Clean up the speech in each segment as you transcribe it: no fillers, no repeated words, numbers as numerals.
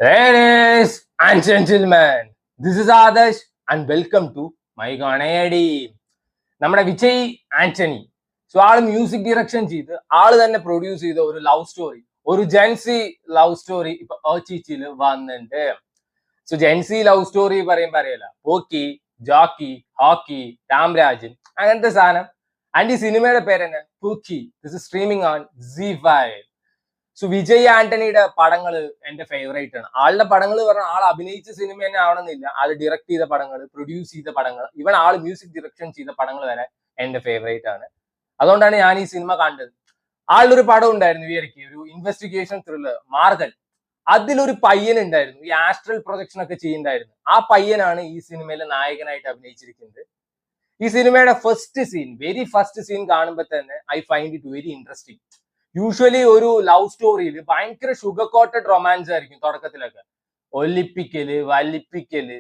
Ladies and gentlemen, this is Adarsh and welcome to my Ganayadi. നമ്മുടെ വിജയ് ആന്റണി ആള് music direction ചെയ്ത് ആള് തന്നെ പ്രൊഡ്യൂസ് ചെയ്ത ഒരു ലവ് സ്റ്റോറി, ഒരു ജെൻസി ലവ് സ്റ്റോറി ഇപ്പൊ ചീച്ചിയിൽ വന്നിട്ടുണ്ട്. ജെൻസി ലവ് സ്റ്റോറി പറയുമ്പോ അറിയില്ല, പോക്കി ജോക്കി ഹോക്കി രാംരാജൻ അങ്ങനത്തെ സാധനം. ആൻഡ് ഈ സിനിമയുടെ പേര് തന്നെ Pookie. This is streaming on ZEE5. Vijay ആന്റണിയുടെ പടങ്ങൾ എന്റെ ഫേവറേറ്റ് ആണ്. ആളുടെ പടങ്ങൾ പറഞ്ഞാൽ ആൾ അഭിനയിച്ച സിനിമ തന്നെ ആവണമെന്നില്ല, ആൾ ഡയറക്ട് ചെയ്ത പടങ്ങൾ, പ്രൊഡ്യൂസ് ചെയ്ത പടങ്ങൾ, ഇവൻ ആൾ മ്യൂസിക് ഡയറക്ഷൻ ചെയ്ത പടങ്ങൾ വരെ എന്റെ ഫേവറേറ്റ് ആണ്. അതുകൊണ്ടാണ് ഞാൻ ഈ സിനിമ കണ്ടത്. ആളുടെ ഒരു പടം ഉണ്ടായിരുന്നു ഇവർക്ക്, ഒരു ഇൻവെസ്റ്റിഗേഷൻ ത്രില്ലർ മാർഗൻ. അതിലൊരു പയ്യൻ ഉണ്ടായിരുന്നു, ഈ ആസ്ട്രൽ പ്രൊജക്ഷൻ ഒക്കെ ചെയ്യുന്നുണ്ടായിരുന്നു. ആ പയ്യനാണ് ഈ സിനിമയിലെ നായകനായിട്ട് അഭിനയിച്ചിരിക്കുന്നത്. ഈ സിനിമയുടെ വെരി ഫസ്റ്റ് സീൻ കാണുമ്പോൾ തന്നെ I find it very interesting. Usually ഒരു ലവ് സ്റ്റോറിയിൽ ഭയങ്കര ഷുഗർ കോട്ടഡ് റൊമാൻസ് ആയിരിക്കും തുടക്കത്തിലൊക്കെ, ഒലിപ്പിക്കല് വലിപ്പിക്കല്.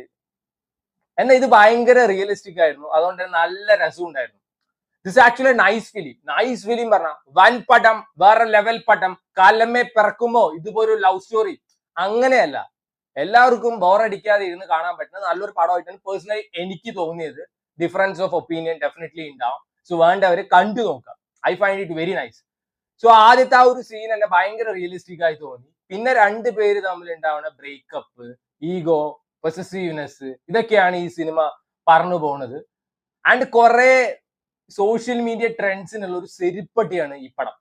എന്നാൽ ഇത് ഭയങ്കര റിയലിസ്റ്റിക് ആയിരുന്നു, അതുകൊണ്ട് നല്ല രസം ഉണ്ടായിരുന്നു. ദിസ് ആക്ച്വലി നൈസ് ഫിലിം പറഞ്ഞ വൻ പടം, വേറെ ലെവൽ പടം, കാലമേ പിറക്കുമോ ഇതുപോലെ ലവ് സ്റ്റോറി. അങ്ങനെയല്ല, എല്ലാവർക്കും ബോറടിക്കാതെ ഇരുന്ന് കാണാൻ പറ്റുന്ന നല്ലൊരു പടമായിട്ടാണ് പേഴ്സണലി എനിക്ക് തോന്നിയത്. ഡിഫറൻസ് ഓഫ് ഒപ്പീനിയൻ ഡെഫിനറ്റ്ലി ഉണ്ടാവും. വേണ്ടവര് കണ്ടു നോക്കാം. I find it very nice. ആദ്യത്തെ ആ ഒരു സീൻ എന്നെ ഭയങ്കര റിയലിസ്റ്റിക് ആയി തോന്നി. പിന്നെ രണ്ട് പേര് തമ്മിൽ ഉണ്ടാവുന്ന ബ്രേക്കപ്പ്, ഈഗോ, പൊസസീവ്നെസ്, ഇതൊക്കെയാണ് ഈ സിനിമ പറഞ്ഞു പോകുന്നത്. ആൻഡ് കുറെ സോഷ്യൽ മീഡിയ ട്രെൻഡ്സിനുള്ള ഒരു സെരിപ്പട്ടിയാണ് ഈ പടം.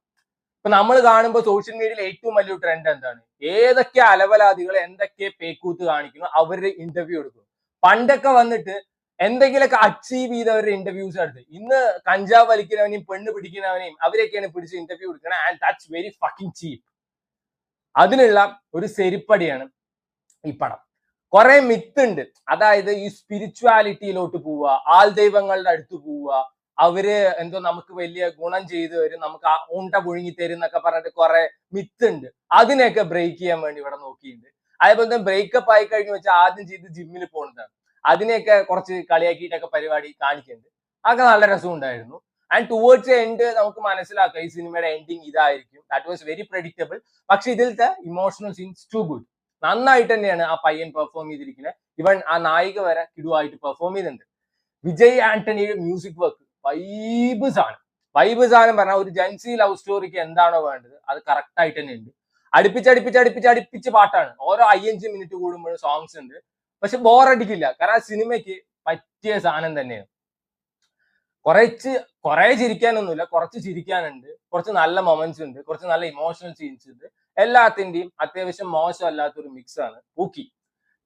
ഇപ്പൊ നമ്മൾ കാണുമ്പോൾ സോഷ്യൽ മീഡിയയിൽ ഏറ്റവും വലിയൊരു ട്രെൻഡ് എന്താണ്? ഏതൊക്കെ അലവലാദികൾ എന്തൊക്കെ പേക്കൂത്ത് കാണിക്കുന്നു അവരുടെ ഇന്റർവ്യൂ എടുക്കുന്നു. പണ്ടൊക്കെ വന്നിട്ട് എന്തെങ്കിലുമൊക്കെ അച്ചീവ് ചെയ്തവരുടെ ഇന്റർവ്യൂസ് എടുത്ത്, ഇന്ന് കഞ്ചാവ് വലിക്കുന്നവനെയും പെണ്ണ് പിടിക്കുന്നവനെയും അവരെയൊക്കെയാണ് പിടിച്ച് ഇന്റർവ്യൂ എടുക്കുന്നത്. ആൻഡ് ദാറ്റ്സ് വെരി ഫക്കിംഗ് ചീപ്പ്. അതിനുള്ള ഒരു സെരിപ്പടിയാണ് ഈ പടം. കുറെ മിത്ത് ഉണ്ട്, അതായത് ഈ സ്പിരിച്വാലിറ്റിയിലോട്ട് പോവുക, ആൾ ദൈവങ്ങളുടെ അടുത്ത് പോവുക, അവര് എന്തോ നമുക്ക് വലിയ ഗുണം ചെയ്തു തരും, നമുക്ക് ഉണ്ട പുഴുങ്ങി തരും എന്നൊക്കെ പറഞ്ഞിട്ട് കുറെ മിത്ത് ഉണ്ട്. അതിനെയൊക്കെ ബ്രേക്ക് ചെയ്യാൻ വേണ്ടി ഇവിടെ നോക്കിയിട്ടുണ്ട്. അതേപോലെ തന്നെ ബ്രേക്കപ്പ് ആയി കഴിഞ്ഞു വെച്ചാൽ ആദ്യം ചെയ്ത് ജിമ്മിൽ പോകുന്നതാണ്. അതിനെയൊക്കെ കുറച്ച് കളിയാക്കിയിട്ടൊക്കെ പരിപാടി കാണിക്കുന്നുണ്ട്. അതൊക്കെ നല്ല രസം ഉണ്ടായിരുന്നു. ആൻഡ് ടുവേർഡ്സ് എൻഡ് നമുക്ക് മനസ്സിലാക്കാം ഈ സിനിമയുടെ എൻഡിങ് ഇതായിരിക്കും. That was very predictable. പക്ഷെ ഇതിലത്തെ ഇമോഷണൽ സീൻസ് ടു ഗുഡ്. നന്നായിട്ട് തന്നെയാണ് ആ പയ്യൻ പെർഫോം ചെയ്തിരിക്കുന്നത്. ഇവൻ ആ നായിക വരെ കിടുവായിട്ട് പെർഫോം ചെയ്തിട്ടുണ്ട്. വിജയ് ആന്റണിയുടെ മ്യൂസിക് വർക്ക് വൈബ് സാധനം പറഞ്ഞാൽ ഒരു ജെൻസി ലവ് സ്റ്റോറിക്ക് എന്താണോ വേണ്ടത് അത് കറക്റ്റ് ആയിട്ട് തന്നെ ഉണ്ട്. അടുപ്പിച്ച് പാട്ടാണ്. ഓരോ 5 മിനിറ്റ് കൂടുമ്പോഴും സോങ്സ് ഉണ്ട്. പക്ഷെ ബോറടിക്കില്ല, കാരണം ആ സിനിമയ്ക്ക് പറ്റിയ സാധനം തന്നെയാണ്. കുറെ ചിരിക്കാനൊന്നുമില്ല, കുറച്ച് ചിരിക്കാനുണ്ട്, കുറച്ച് നല്ല മൊമെന്റ്സ് ഉണ്ട്, കുറച്ച് നല്ല ഇമോഷണൽ സീൻസ് ഉണ്ട്. എല്ലാത്തിന്റെയും അത്യാവശ്യം മോശമല്ലാത്തൊരു മിക്സ് ആണ് Pookie.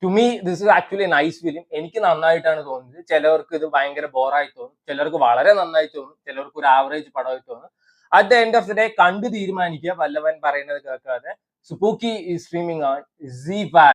To me this is actually nice film. എനിക്ക് നന്നായിട്ടാണ് തോന്നുന്നത്. ചിലവർക്ക് ഇത് ഭയങ്കര ബോറായി തോന്നും, ചിലർക്ക് വളരെ നന്നായി തോന്നും, ചിലർക്ക് ഒരു ആവറേജ് പടമായി തോന്നും. At the end of the day കണ്ടു തീരുമാനിക്കുക, വല്ലവൻ പറയുന്നത് കേൾക്കാതെ. പൂക്കി ഈസ് സ്ട്രീമിംഗ് ഓൺ ZEE5.